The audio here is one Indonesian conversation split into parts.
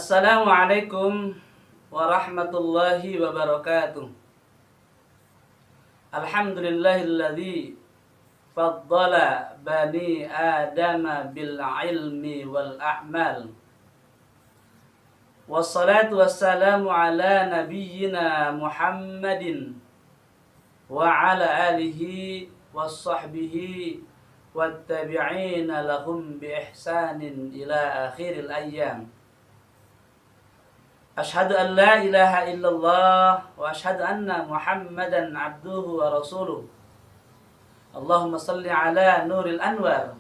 Assalamualaikum warahmatullahi wabarakatuh. Alhamdulillahilladzi faddala bani adama bil ilmi wal a'mal. Wassalatu wassalamu ala nabiyyina Muhammadin wa ala alihi wassahbihi wattabi'ina lahum bi ihsanin ila akhiril ayyam. Asyhadu an la ilaha illallah wa asyhadu anna Muhammadan abduhu wa rasuluh. Allahumma salli ala nuril anwar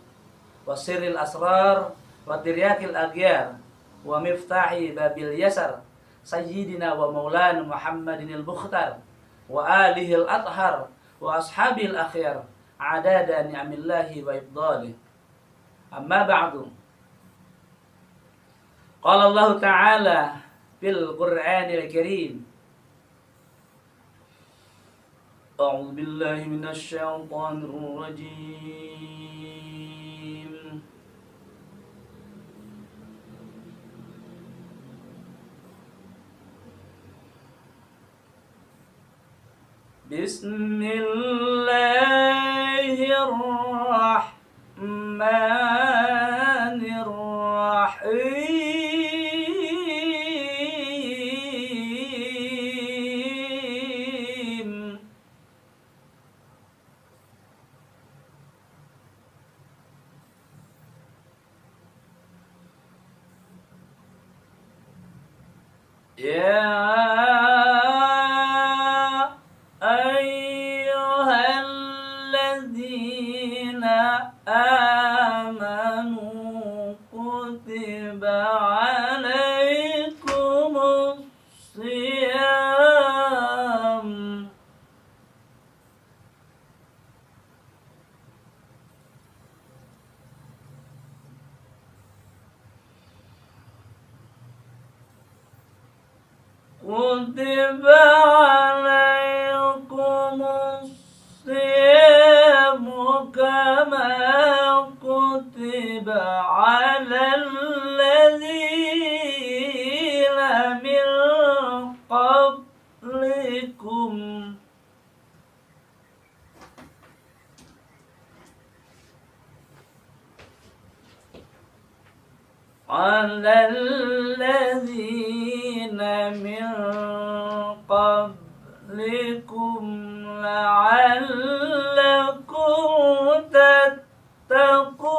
wa sirril asrar wa tiryakil aghyar wa miftahi babil yasar sayyidina wa maulana Muhammadinil mukhtar wa alihil athhar wa ashabil akhyar adada ni'amillahi wa ibdalih. Amma ba'du. Qala Allah ta'ala fil Qur'anil Karim. A'udzu billahi minasy syaithanir rajim. Bismillahirrahmanirrahim. Ya ayyuhalladzina amanu kutiba alaikumus shiyam kutiba alaikumus siyamu kama kutiba alal ladzina min qablikum alal ladzina min qablikum la'allakum tattaqun.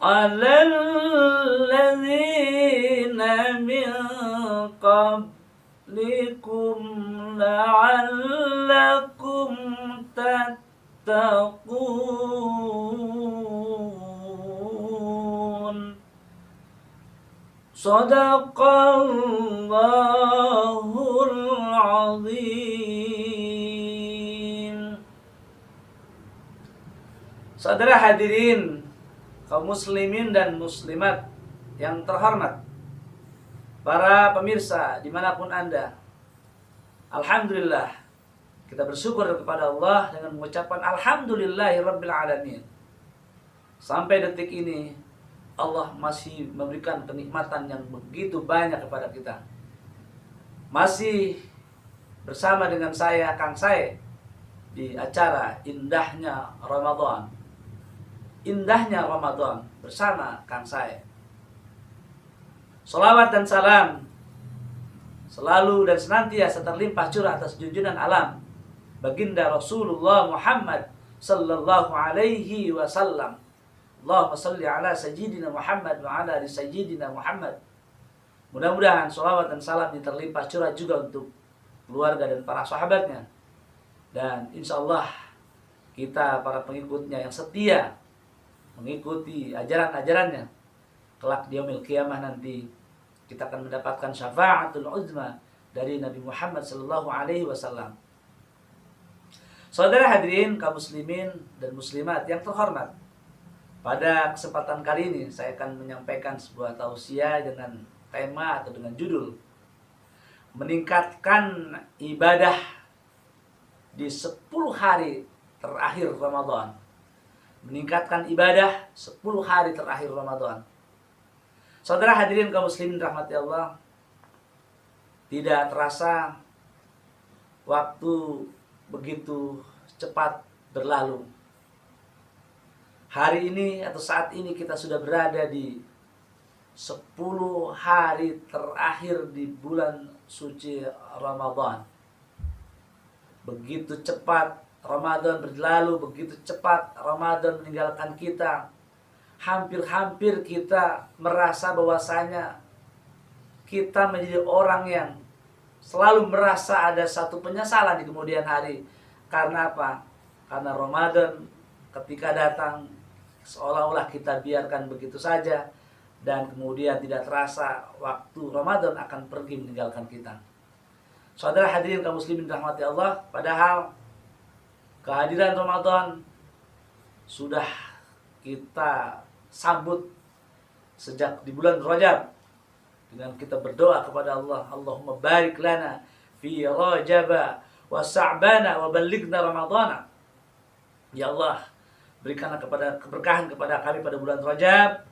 Alal ladzina min qablikum la'allakum tattaqun. Shadaqallahul azim. Saudara hadirin, kaum muslimin dan muslimat yang terhormat, para pemirsa dimanapun Anda, alhamdulillah, kita bersyukur kepada Allah dengan mengucapkan alhamdulillahirabbil alamin. Sampai detik ini Allah masih memberikan kenikmatan yang begitu banyak kepada kita. Masih bersama dengan saya, Kang Sae, di acara Indahnya Ramadan. Indahnya Ramadan bersama Kang Sae. Salawat dan salam selalu dan senantiasa terlimpah curah atas junjungan alam baginda Rasulullah Muhammad sallallahu alaihi wasallam. Allahumma salli ala sayyidina Muhammad wa ala ali sayyidina Muhammad. Mudah-mudahan salawat dan salam ini terlimpah curah juga untuk keluarga dan para sahabatnya. Dan insya Allah kita para pengikutnya yang setia mengikuti ajaran-ajarannya, kelak di yaumil qiyamah nanti kita akan mendapatkan syafaatul uzma dari Nabi Muhammad sallallahu alaihi wasallam. Saudara hadirin kaum muslimin dan muslimat yang terhormat, pada kesempatan kali ini saya akan menyampaikan sebuah tausiah dengan tema atau dengan judul meningkatkan ibadah di 10 hari terakhir Ramadan. Meningkatkan ibadah 10 hari terakhir Ramadan. Saudara hadirin kaum muslimin rahmati Allah, tidak terasa waktu begitu cepat berlalu. Hari ini atau saat ini kita sudah berada di 10 hari terakhir di bulan suci Ramadan. Begitu cepat Ramadan berlalu, begitu cepat Ramadan meninggalkan kita. Hampir-hampir kita merasa bahwasanya kita menjadi orang yang selalu merasa ada satu penyesalan di kemudian hari. Karena apa? Karena Ramadan ketika datang seolah-olah kita biarkan begitu saja, dan kemudian tidak terasa waktu Ramadan akan pergi meninggalkan kita. Saudara hadirin kaum muslimin rahmati Allah, padahal kehadiran Ramadan sudah kita sambut sejak di bulan Rajab dengan kita berdoa kepada Allah, Allahumma barik lana fi Rajab wa Sa'bana wa ballighna Ramadana. Ya Allah, berikanlah keberkahan kepada kami pada bulan Rajab,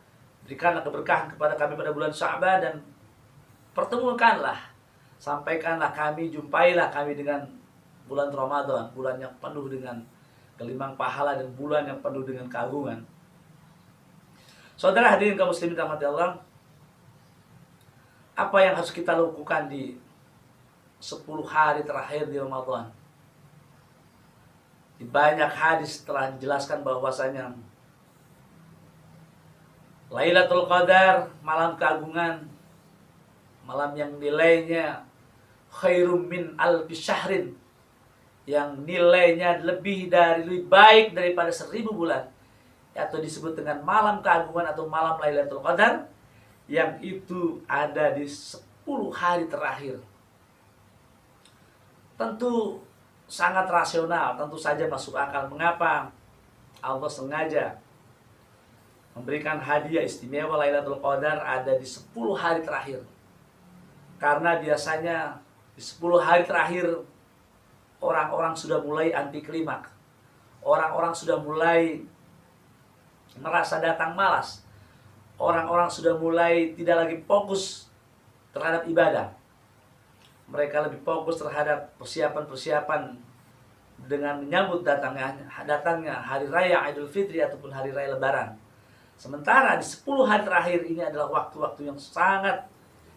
berikanlah keberkahan kepada kami pada bulan Sya'ban, dan pertemukanlah, sampaikanlah kami, jumpailah kami dengan bulan Ramadan, bulan yang penuh dengan kelimpah pahala dan bulan yang penuh dengan keagungan. Saudara hadirin kaum muslimin rahmati Allah, apa yang harus kita lakukan di 10 hari terakhir di Ramadan? Di banyak hadis telah dijelaskan bahwasanya Lailatul Qadar, malam keagungan, malam yang nilainya khairum min alfi syahrin, yang nilainya lebih baik daripada 1000 bulan, atau disebut dengan malam keagungan atau malam Lailatul Qadar, yang itu ada di 10 hari terakhir. Tentu sangat rasional, tentu saja masuk akal. Mengapa Allah sengaja memberikan hadiah istimewa Lailatul Qadar ada di 10 hari terakhir? Karena biasanya di 10 hari terakhir orang-orang sudah mulai anti klimak. Orang-orang sudah mulai merasa datang malas. Orang-orang sudah mulai tidak lagi fokus terhadap ibadah. Mereka lebih fokus terhadap persiapan-persiapan dengan menyambut datangnya hari raya Idul Fitri ataupun hari raya Lebaran. Sementara di 10 hari terakhir ini adalah waktu-waktu yang sangat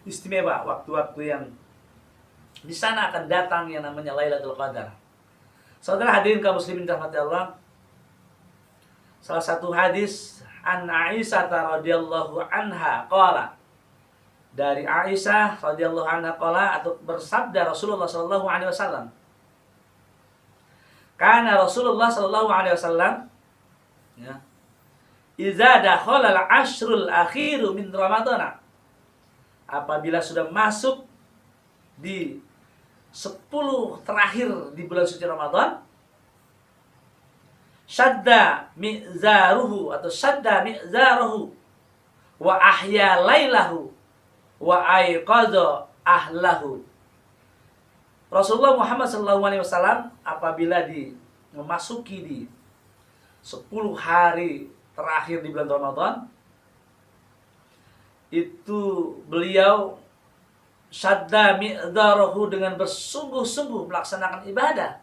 istimewa, waktu-waktu yang di sana akan datang yang namanya Lailatul Qadar. Saudara hadirin kaum muslimin rahmati Allah, salah satu hadis an Aisyah radhiyallahu anha qala, dari Aisyah radhiyallahu anha qala, atau bersabda Rasulullah sallallahu alaihi wasallam, kana Rasulullah sallallahu alaihi wasallam, ya, idza dakhala al-ashrul akhiru min Ramadhan, apabila sudah masuk di 10 terakhir di bulan suci Ramadan, syadda mi'zaruhu atau syadda mi'zaruhu wa ahya lailahu wa aiqadha ahlahu. Rasulullah Muhammad SAW apabila memasuki di 10 hari terakhir di bulan Ramadan, itu beliau syadda mi'zaruhu, dengan bersungguh-sungguh melaksanakan ibadah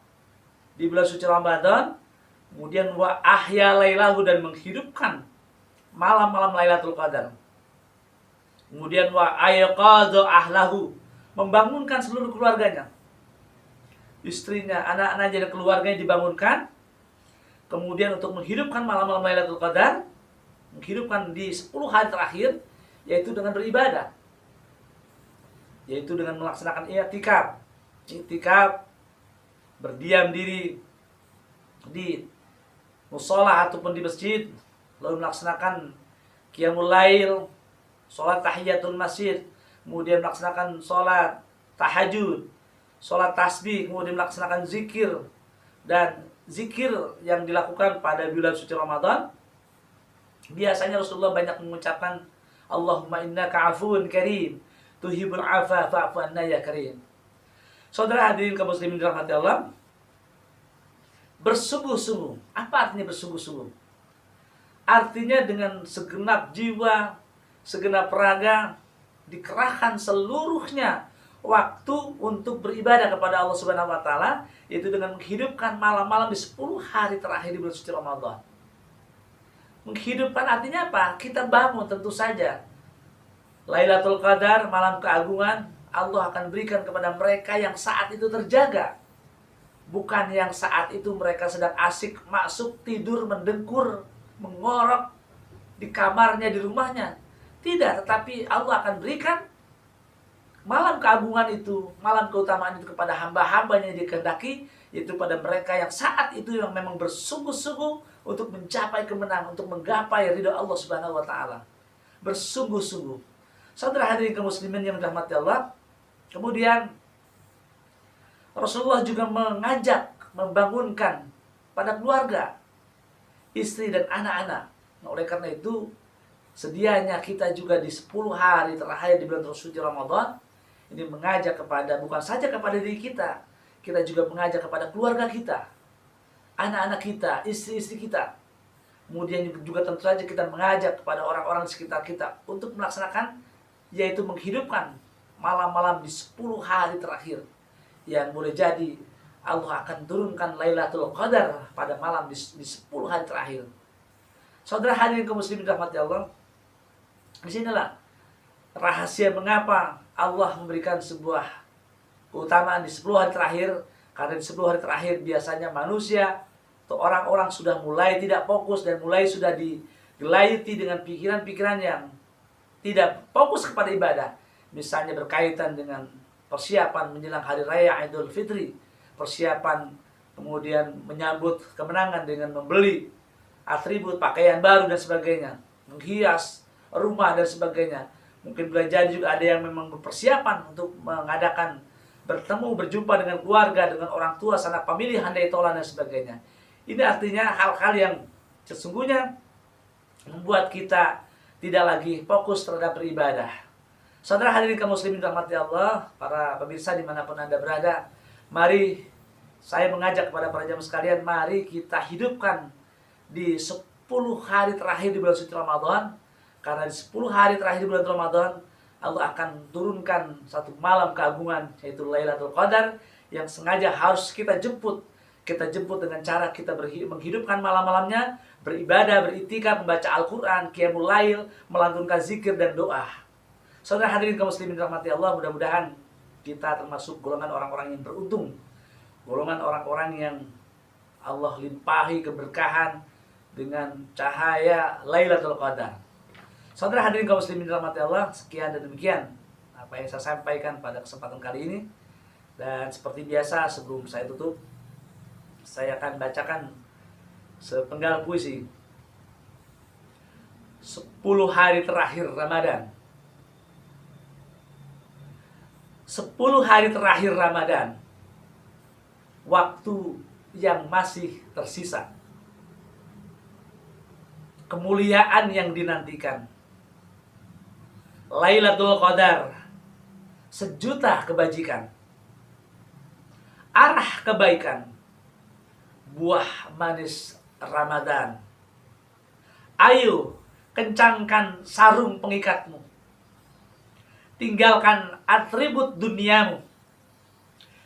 di bulan suci Ramadan. Kemudian wa ahya lailahu, dan menghidupkan malam-malam Lailatul Qadar. Kemudian wa ayqadha ahlahu, membangunkan seluruh keluarganya. Istrinya, anak-anaknya dan keluarganya dibangunkan. Kemudian untuk menghidupkan malam-malam Lailatul Qadar, menghidupkan di 10 hari terakhir, yaitu dengan beribadah. Yaitu dengan melaksanakan i'tikaf. I'tikaf, berdiam diri di mushola ataupun di masjid, lalu melaksanakan qiyamul lail, sholat tahiyatul masjid, kemudian melaksanakan sholat tahajud, sholat tasbih, kemudian melaksanakan zikir. Dan zikir yang dilakukan pada bulan suci Ramadan, biasanya Rasulullah banyak mengucapkan Allahumma innaka afuun karim tuhibul afa fa'fu anna ya karim. Saudara hadirin kaum muslimin dirahmati Allah, bersungguh-sungguh. Apa artinya bersungguh-sungguh? Artinya dengan segenap jiwa, segenap raga, dikerahkan seluruhnya waktu untuk beribadah kepada Allah Subhanahu wa taala, itu dengan menghidupkan malam-malam di 10 hari terakhir di bulan suci Ramadan. Menghidupkan artinya apa? Kita bangun tentu saja. Lailatul Qadar, malam keagungan, Allah akan berikan kepada mereka yang saat itu terjaga. Bukan yang saat itu mereka sedang asik masuk tidur mendengkur, mengorok di kamarnya, di rumahnya. Tidak, tetapi Allah akan berikan malam keagungan itu, malam keutamaan itu kepada hamba-hambanya yang dikehendaki, yaitu pada mereka yang saat itu yang memang bersungguh-sungguh untuk mencapai kemenangan, untuk menggapai ridha Allah Subhanahu wa taala. Bersungguh-sungguh. Saudara hadirin kaum muslimin yang dirahmati Allah, kemudian Rasulullah juga mengajak, membangunkan pada keluarga, istri dan anak-anak. Nah, oleh karena itu, sedianya kita juga di 10 hari terakhir di bulan suci Ramadan, ini mengajak kepada, bukan saja kepada diri kita juga mengajak kepada keluarga kita, anak-anak kita, istri-istri kita. Kemudian juga tentu saja kita mengajak kepada orang-orang di sekitar kita untuk melaksanakan, yaitu menghidupkan malam-malam di 10 hari terakhir. Yang boleh jadi Allah akan turunkan Lailatul Qadar pada malam di 10 hari terakhir. Saudara hadirin kaum muslimin rahmati Allah, disinilah rahasia mengapa Allah memberikan sebuah keutamaan di 10 hari terakhir. Karena di 10 hari terakhir biasanya manusia atau orang-orang sudah mulai tidak fokus dan mulai sudah digelayuti dengan pikiran-pikiran yang tidak fokus kepada ibadah. Misalnya berkaitan dengan persiapan menjelang hari raya Idul Fitri, persiapan kemudian menyambut kemenangan dengan membeli atribut pakaian baru dan sebagainya, menghias rumah dan sebagainya. Mungkin boleh jadi juga ada yang memang berpersiapan untuk mengadakan bertemu, berjumpa dengan keluarga, dengan orang tua, sanak famili, handai tolan dan sebagainya. Ini artinya hal-hal yang sesungguhnya membuat kita tidak lagi fokus terhadap beribadah. Saudara hadirin kaum muslimin rahmati Allah, para pemirsa dimanapun Anda berada, mari saya mengajak kepada para jamaah sekalian, mari kita hidupkan di 10 hari terakhir di bulan suci Ramadan. Karena di 10 hari terakhir di bulan Ramadan, Allah akan turunkan satu malam keagungan, yaitu Lailatul Qadar, yang sengaja harus kita jemput. Kita jemput dengan cara kita menghidupkan malam-malamnya, beribadah, beritikaf, membaca Al-Quran, qiyamul lail, melantunkan zikir dan doa. Saudara hadirin kaum muslimin rahmati Allah, mudah-mudahan kita termasuk golongan orang-orang yang beruntung, golongan orang-orang yang Allah limpahi keberkahan dengan cahaya Lailatul Qadar. Saudara hadirin kaum muslimin rahmati Allah, sekian dan demikian apa yang saya sampaikan pada kesempatan kali ini. Dan seperti biasa sebelum saya tutup, saya akan bacakan sepenggal puisi 10 hari terakhir Ramadan. 10 hari terakhir Ramadan, waktu yang masih tersisa, kemuliaan yang dinantikan, Lailatul Qadar, sejuta kebajikan, arah kebaikan, buah manis Ramadan. Ayo, kencangkan sarung pengikatmu, tinggalkan atribut duniamu,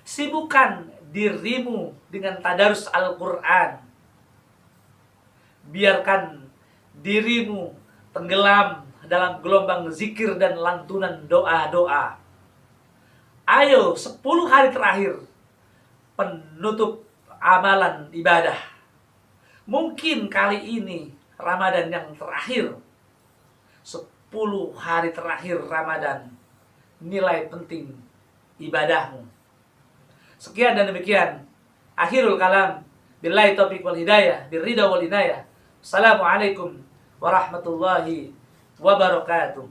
sibukkan dirimu dengan tadarus Al-Quran, biarkan dirimu tenggelam dalam gelombang zikir dan lantunan doa-doa. Ayo, 10 hari terakhir penutup amalan ibadah. Mungkin kali ini Ramadan yang terakhir, 10 hari terakhir Ramadan, nilai penting ibadahmu. Sekian dan demikian akhirul kalam, billahi taufiq wal hidayah, birridha wal inayah. Assalamualaikum warahmatullahi wabarakatuh.